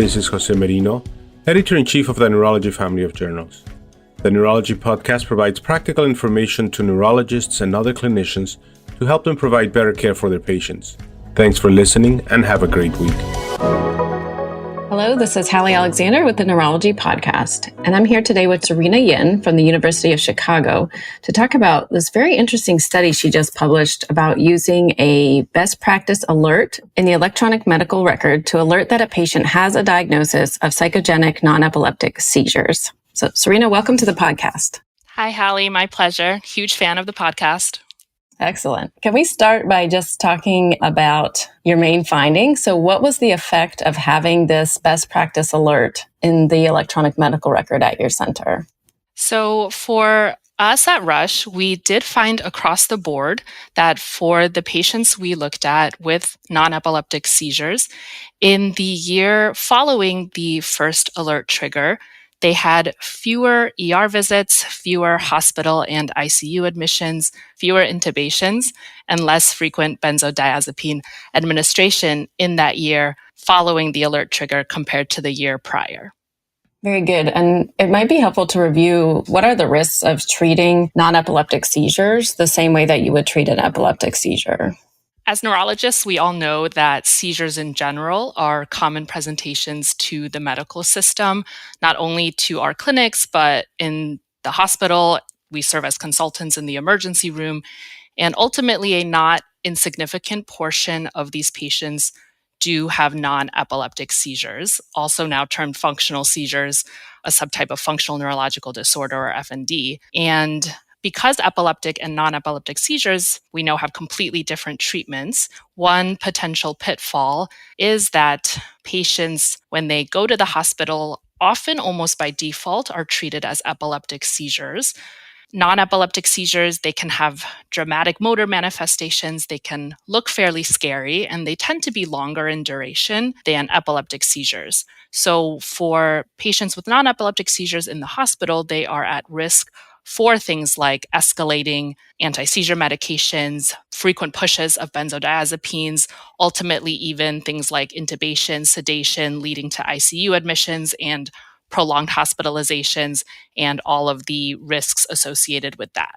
This is Jose Merino, Editor-in-Chief of the Neurology family of journals. The Neurology podcast provides practical information to neurologists and other clinicians to help them provide better care for their patients. Thanks for listening and have a great week. Hello, this is Halley Alexander with the Neurology Podcast, and I'm here today with Serena Yin from the University of Chicago to talk about this very interesting study she just published about using a best practice alert in the electronic medical record to alert that a patient has a diagnosis of psychogenic non-epileptic seizures. So, Serena, welcome to the podcast. Hi, Halley. My pleasure. Huge fan of the podcast. Excellent. Can we start by just talking about your main finding? So what was the effect of having this best practice alert in the electronic medical record at your center? So for us at Rush, we did find across the board that for the patients we looked at with non-epileptic seizures, in the year following the first alert trigger, they had fewer ER visits, fewer hospital and ICU admissions, fewer intubations, and less frequent benzodiazepine administration in that year following the alert trigger compared to the year prior. Very good. And it might be helpful to review what are the risks of treating non-epileptic seizures the same way that you would treat an epileptic seizure. As neurologists, we all know that seizures in general are common presentations to the medical system, not only to our clinics, but in the hospital. We serve as consultants in the emergency room. And ultimately, a not insignificant portion of these patients do have non-epileptic seizures, also now termed functional seizures, a subtype of functional neurological disorder or FND. And because epileptic and non-epileptic seizures, we know, have completely different treatments, one potential pitfall is that patients, when they go to the hospital, often almost by default are treated as epileptic seizures. Non-epileptic seizures, they can have dramatic motor manifestations, they can look fairly scary, and they tend to be longer in duration than epileptic seizures. So for patients with non-epileptic seizures in the hospital, they are at risk for things like escalating anti-seizure medications, frequent pushes of benzodiazepines, ultimately even things like intubation, sedation, leading to ICU admissions and prolonged hospitalizations, and all of the risks associated with that.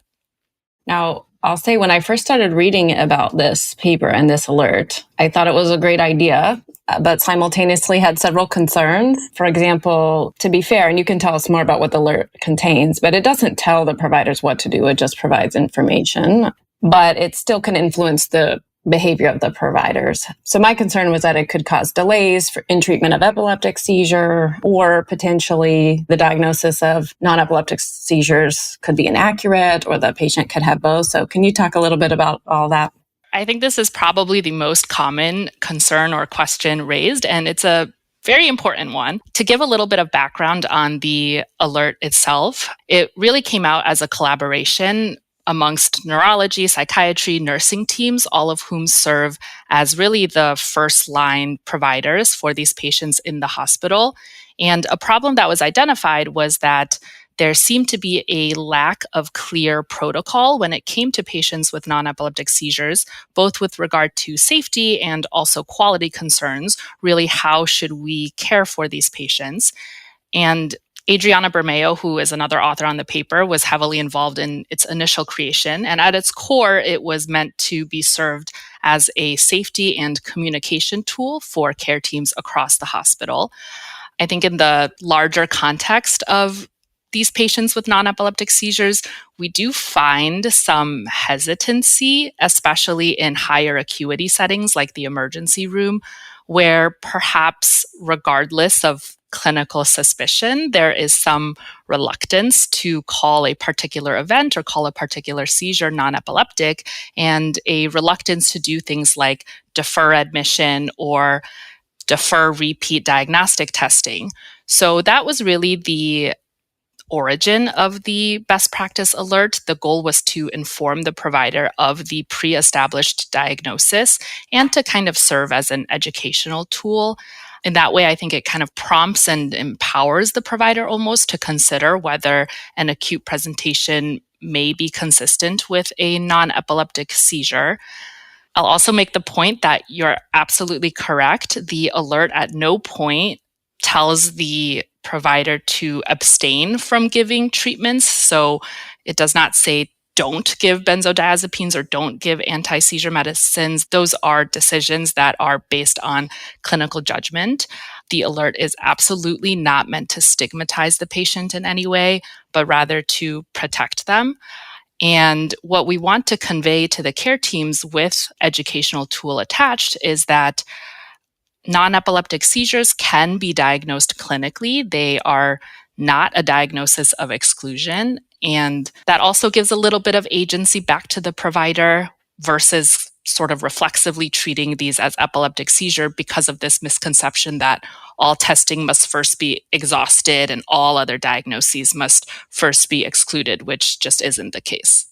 Now, I'll say when I first started reading about this paper and this alert, I thought it was a great idea, but simultaneously had several concerns. For example, to be fair, and you can tell us more about what the alert contains, but it doesn't tell the providers what to do. It just provides information, but it still can influence the behavior of the providers. So my concern was that it could cause delays in treatment of epileptic seizure, or potentially the diagnosis of non-epileptic seizures could be inaccurate, or the patient could have both. So can you talk a little bit about all that? I think this is probably the most common concern or question raised, and it's a very important one. To give a little bit of background on the alert itself, it really came out as a collaboration amongst neurology, psychiatry, nursing teams, all of whom serve as really the first line providers for these patients in the hospital. And a problem that was identified was that there seemed to be a lack of clear protocol when it came to patients with non-epileptic seizures, both with regard to safety and also quality concerns. Really, how should we care for these patients? And Adriana Bermeo, who is another author on the paper, was heavily involved in its initial creation. And at its core, it was meant to be served as a safety and communication tool for care teams across the hospital. I think in the larger context of these patients with non-epileptic seizures, we do find some hesitancy, especially in higher acuity settings like the emergency room, where perhaps regardless of clinical suspicion, there is some reluctance to call a particular event or call a particular seizure non-epileptic, and a reluctance to do things like defer admission or defer repeat diagnostic testing. So that was really the origin of the best practice alert. The goal was to inform the provider of the pre-established diagnosis and to kind of serve as an educational tool. In that way, I think it kind of prompts and empowers the provider almost to consider whether an acute presentation may be consistent with a non-epileptic seizure. I'll also make the point that you're absolutely correct. The alert at no point tells the provider to abstain from giving treatments. So it does not say don't give benzodiazepines or don't give anti-seizure medicines. Those are decisions that are based on clinical judgment. The alert is absolutely not meant to stigmatize the patient in any way, but rather to protect them. And what we want to convey to the care teams with educational tool attached is that non-epileptic seizures can be diagnosed clinically. They are not a diagnosis of exclusion. And that also gives a little bit of agency back to the provider versus sort of reflexively treating these as epileptic seizure because of this misconception that all testing must first be exhausted and all other diagnoses must first be excluded, which just isn't the case.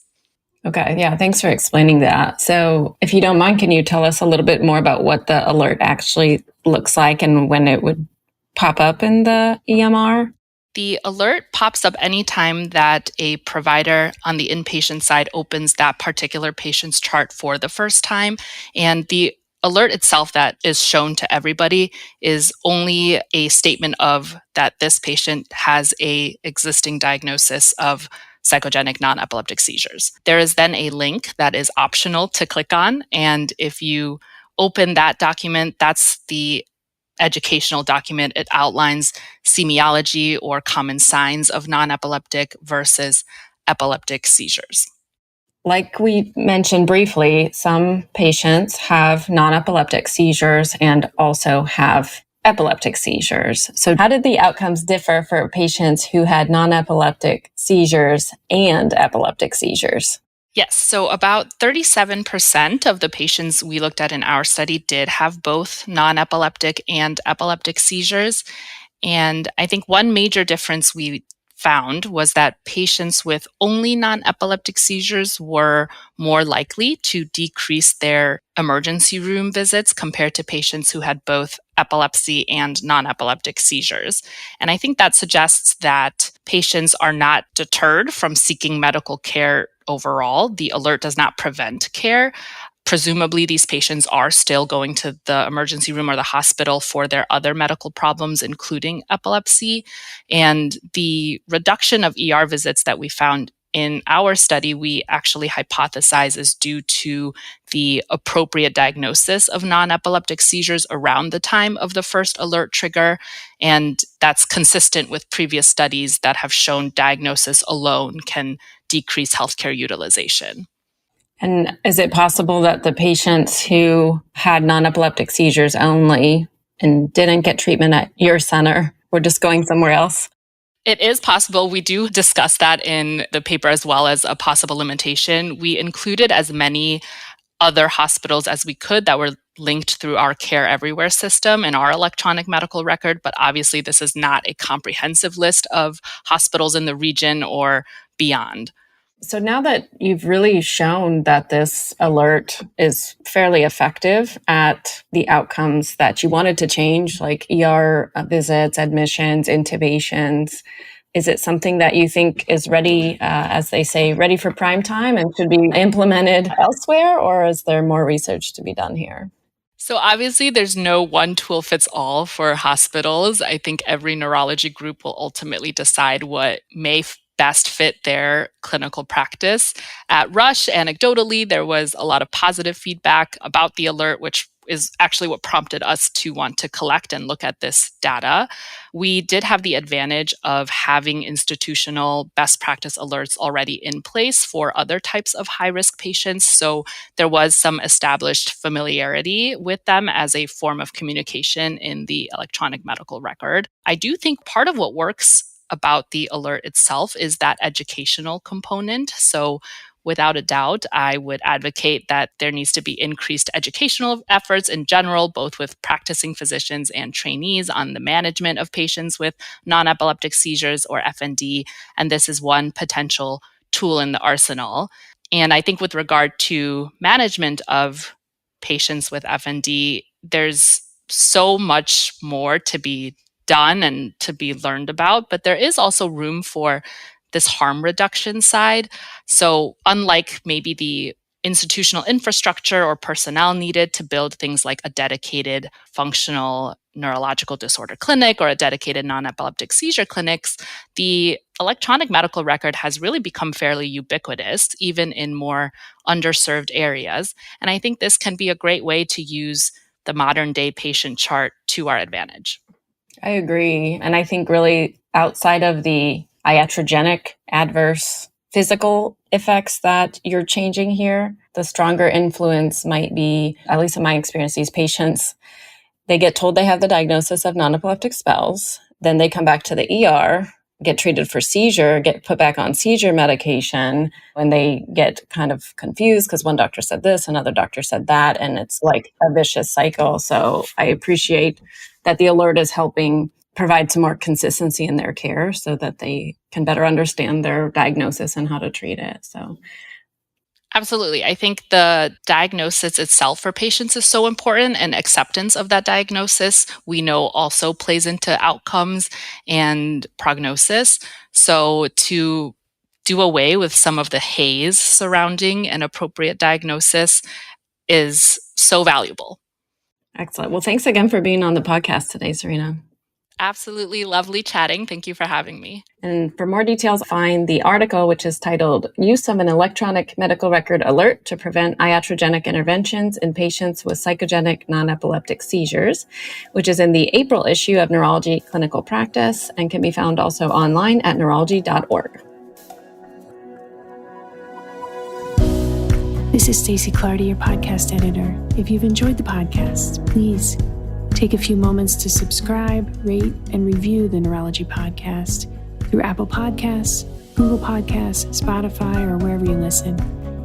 Okay, yeah, thanks for explaining that. So if you don't mind, can you tell us a little bit more about what the alert actually looks like and when it would pop up in the EMR? The alert pops up anytime that a provider on the inpatient side opens that particular patient's chart for the first time. And the alert itself that is shown to everybody is only a statement of that this patient has a existing diagnosis of psychogenic non-epileptic seizures. There is then a link that is optional to click on. And if you open that document, that's the educational document. It outlines semiology or common signs of non-epileptic versus epileptic seizures. Like we mentioned briefly, some patients have non-epileptic seizures and also have epileptic seizures. So how did the outcomes differ for patients who had non-epileptic seizures and epileptic seizures? Yes, so about 37% of the patients we looked at in our study did have both non-epileptic and epileptic seizures. And I think one major difference we found was that patients with only non-epileptic seizures were more likely to decrease their emergency room visits compared to patients who had both epilepsy and non-epileptic seizures. And I think that suggests that patients are not deterred from seeking medical care overall. The alert does not prevent care. Presumably, these patients are still going to the emergency room or the hospital for their other medical problems, including epilepsy. And the reduction of ER visits that we found in our study, we actually hypothesize is due to the appropriate diagnosis of non-epileptic seizures around the time of the first alert trigger. And that's consistent with previous studies that have shown diagnosis alone can decrease healthcare utilization. And is it possible that the patients who had non-epileptic seizures only and didn't get treatment at your center were just going somewhere else? It is possible. We do discuss that in the paper as well as a possible limitation. We included as many other hospitals as we could that were linked through our Care Everywhere system and our electronic medical record, but obviously this is not a comprehensive list of hospitals in the region or beyond. So now that you've really shown that this alert is fairly effective at the outcomes that you wanted to change, like ER visits, admissions, intubations, is it something that you think is ready, as they say, ready for prime time and should be implemented elsewhere, or is there more research to be done here? So obviously there's no one tool fits all for hospitals. I think every neurology group will ultimately decide what may best fit their clinical practice. At Rush, anecdotally, there was a lot of positive feedback about the alert, which is actually what prompted us to want to collect and look at this data. We did have the advantage of having institutional best practice alerts already in place for other types of high-risk patients. So there was some established familiarity with them as a form of communication in the electronic medical record. I do think part of what works about the alert itself is that educational component. So without a doubt, I would advocate that there needs to be increased educational efforts in general, both with practicing physicians and trainees on the management of patients with non-epileptic seizures or FND. And this is one potential tool in the arsenal. And I think with regard to management of patients with FND, there's so much more to be done and to be learned about, but there is also room for this harm reduction side. So unlike maybe the institutional infrastructure or personnel needed to build things like a dedicated functional neurological disorder clinic or a dedicated non-epileptic seizure clinics, the electronic medical record has really become fairly ubiquitous, even in more underserved areas. And I think this can be a great way to use the modern day patient chart to our advantage. I agree. And I think really outside of the iatrogenic adverse physical effects that you're changing here, the stronger influence might be, at least in my experience, these patients, they get told they have the diagnosis of non-epileptic spells. Then they come back to the ER, get treated for seizure, get put back on seizure medication, and they get kind of confused because one doctor said this, another doctor said that, and it's like a vicious cycle. So I appreciate that the alert is helping provide some more consistency in their care so that they can better understand their diagnosis and how to treat it. So absolutely. I think the diagnosis itself for patients is so important, and acceptance of that diagnosis, we know, also plays into outcomes and prognosis. So to do away with some of the haze surrounding an appropriate diagnosis is so valuable. Excellent. Well, thanks again for being on the podcast today, Serena. Absolutely lovely chatting. Thank you for having me. And for more details, find the article, which is titled Use of an Electronic Medical Record Alert to Prevent Iatrogenic Interventions in Patients with Psychogenic Non-Epileptic Seizures, which is in the April issue of Neurology Clinical Practice and can be found also online at neurology.org. This is Stacey Clardy, your podcast editor. If you've enjoyed the podcast, please take a few moments to subscribe, rate, and review the Neurology Podcast through Apple Podcasts, Google Podcasts, Spotify, or wherever you listen.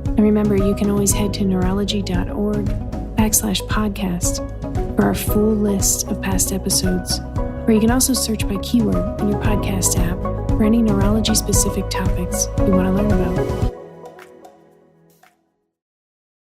And remember, you can always head to neurology.org/podcast for our full list of past episodes. Or you can also search by keyword in your podcast app for any neurology-specific topics you want to learn about.